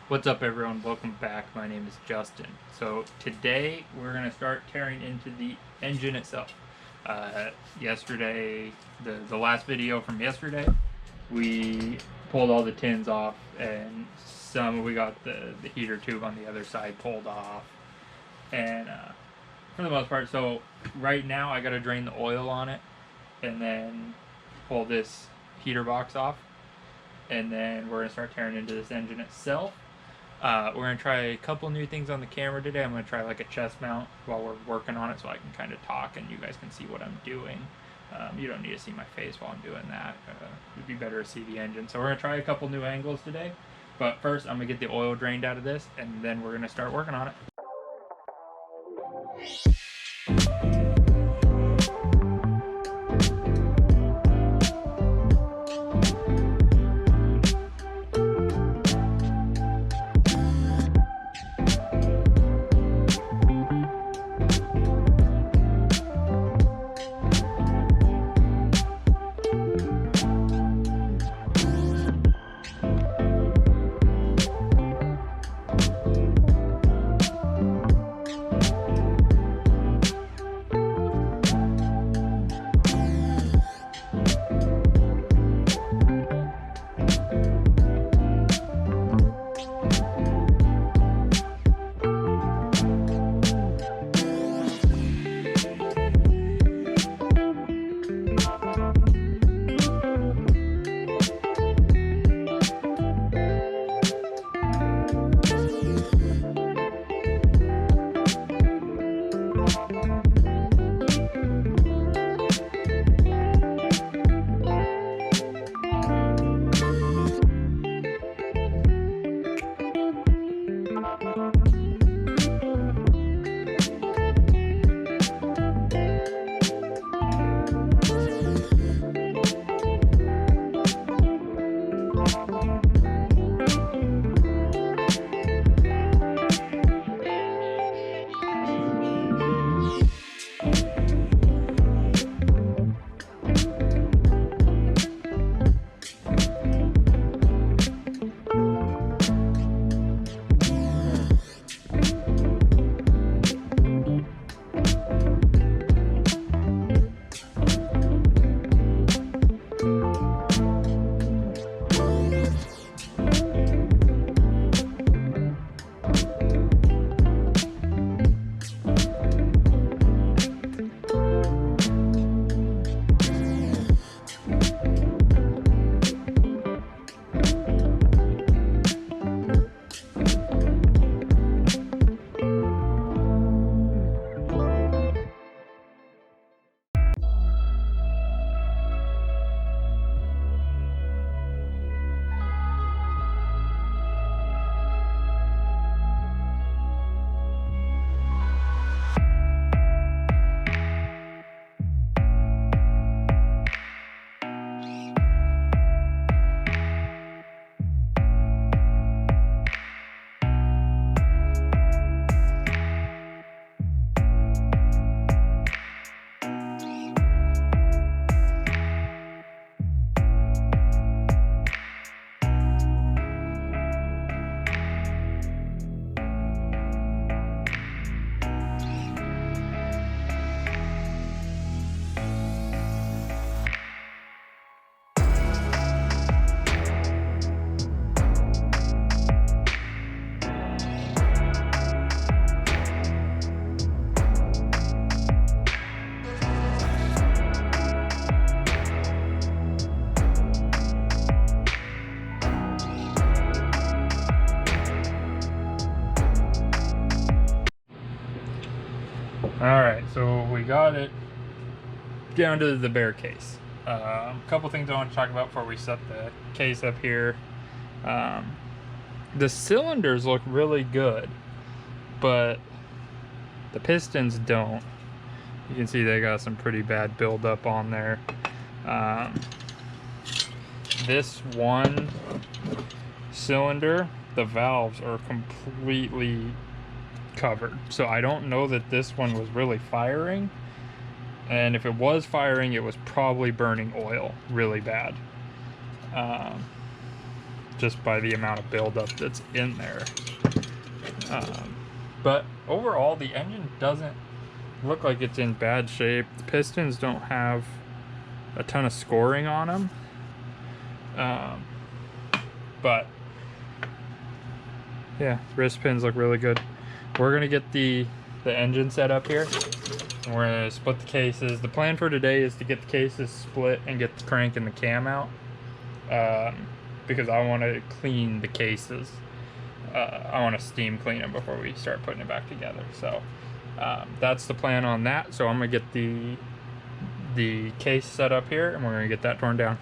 What's up, everyone? Welcome back. My name is Justin. So today we're going to start tearing into the engine itself. Yesterday, the last video from yesterday, we pulled all the tins off, and we got the heater tube on the other side pulled off, and for the most part. So right now I got to drain the oil on it, and then pull this heater box off, and then we're going to start tearing into this engine itself. We're going to try a couple new things on the camera today. I'm going to try like a chest mount while we're working on it so I can kind of talk and you guys can see what I'm doing. You don't need to see my face while I'm doing that. It'd be better to see the engine. So we're going to try a couple new angles today. But first, I'm going to get the oil drained out of this, and then we're going to start working on it. Alright, so we got it down to the bare case. A couple things I want to talk about before we set the case up here. The cylinders look really good, but the pistons don't. You can see they got some pretty bad buildup on there. This one cylinder, the valves are completely covered, so I don't know that this one was really firing, and if it was firing, it was probably burning oil really bad. just by the amount of buildup that's in there. But overall, the engine doesn't look like it's in bad shape. The pistons don't have a ton of scoring on them. But yeah, wrist pins look really good. We're gonna get the engine set up here, and we're gonna split the cases. The plan for today is to get the cases split and get the crank and the cam out, because I want to clean the cases. I want to steam clean them before we start putting it back together. So that's the plan on that. So I'm gonna get the case set up here, and we're gonna get that torn down.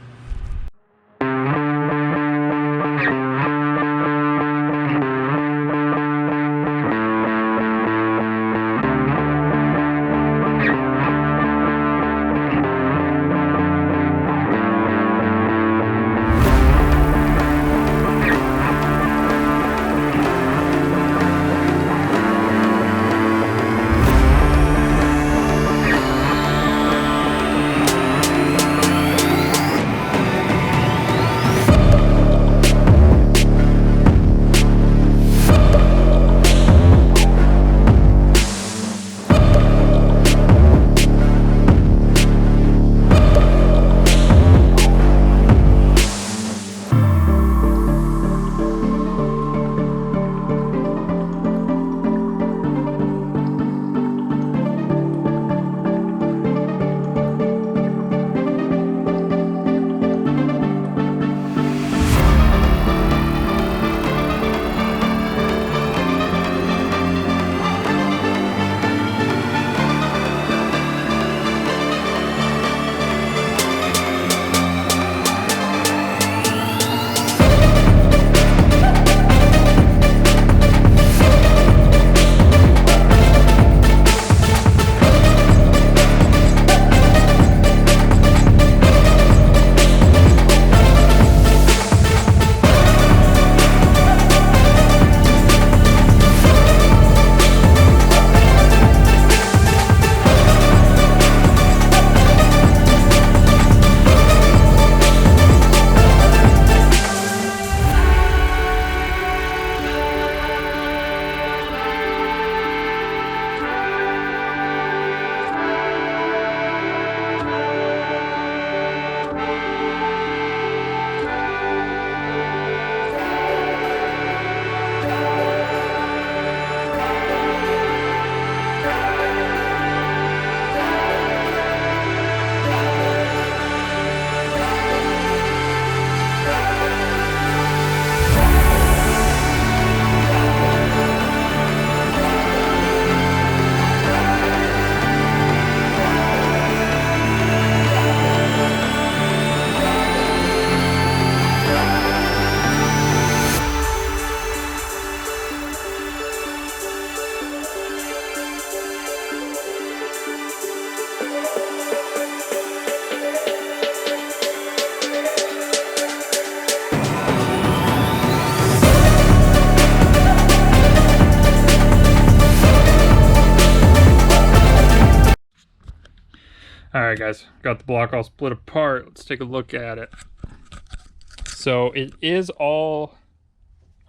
Alright guys, got the block all split apart. Let's take a look at it. So it is all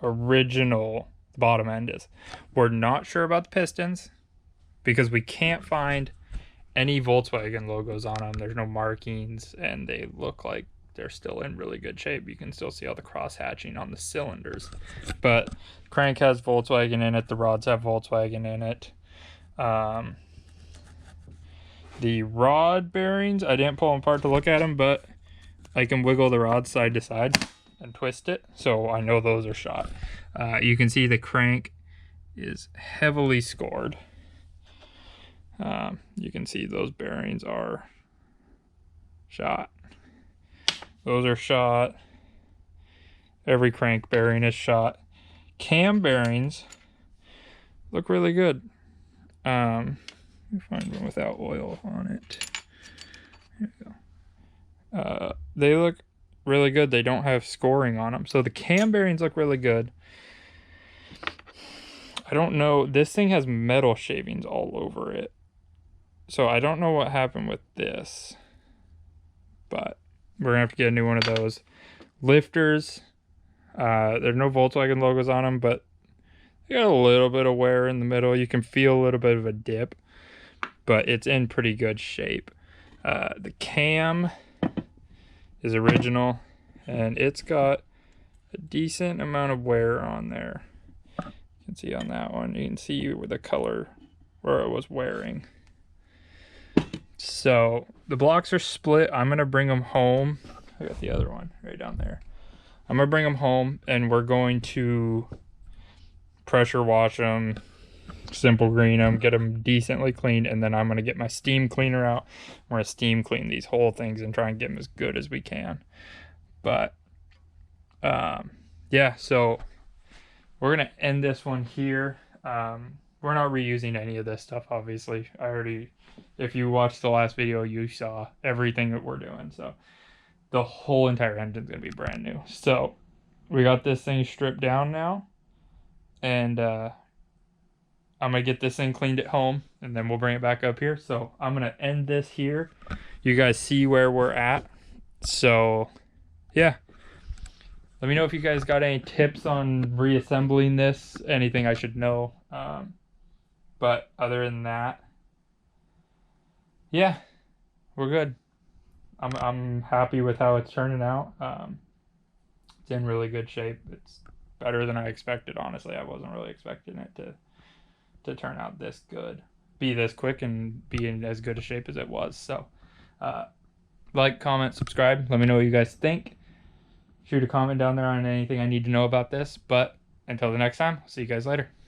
original, the bottom end is. We're not sure about the pistons because we can't find any Volkswagen logos on them. There's no markings and they look like they're still in really good shape. You can still see all the cross hatching on the cylinders. But the crank has Volkswagen in it, the rods have Volkswagen in it. The rod bearings, I didn't pull them apart to look at them, but I can wiggle the rods side to side and twist it, so I know those are shot. You can see the crank is heavily scored. You can see those bearings are shot. Those are shot. Every crank bearing is shot. Cam bearings look really good. Let me find one without oil on it. Here we go. They look really good. They don't have scoring on them. So the cam bearings look really good. I don't know. This thing has metal shavings all over it. So I don't know what happened with this. But we're going to have to get a new one of those. Lifters, There's no Volkswagen logos on them, but they got a little bit of wear in the middle. You can feel a little bit of a dip, but it's in pretty good shape. The cam is original, and it's got a decent amount of wear on there. You can see on that one, you can see where the color where it was wearing. So the blocks are split. I'm gonna bring them home. I got the other one right down there. I'm gonna bring them home, and we're going to pressure wash them, simple green them, get them decently cleaned, and then I'm gonna get my steam cleaner out. We're gonna steam clean these whole things and try and get them as good as we can. But yeah, so we're gonna end this one here. We're not reusing any of this stuff, obviously. If you watched the last video, you saw everything that we're doing. So the whole entire engine's gonna be brand new. So we got this thing stripped down now, and I'm gonna get this thing cleaned at home, and then we'll bring it back up here. So I'm gonna end this here. You guys see where we're at. So yeah, let me know if you guys got any tips on reassembling this, anything I should know. But other than that, yeah, we're good. I'm happy with how it's turning out. It's in really good shape. It's better than I expected, honestly. I wasn't really expecting it to turn out this good, be this quick, and be in as good a shape as it was. So like, comment, subscribe, let me know what you guys think. Shoot a comment down there on anything I need to know about this. But until the next time, I'll see you guys later.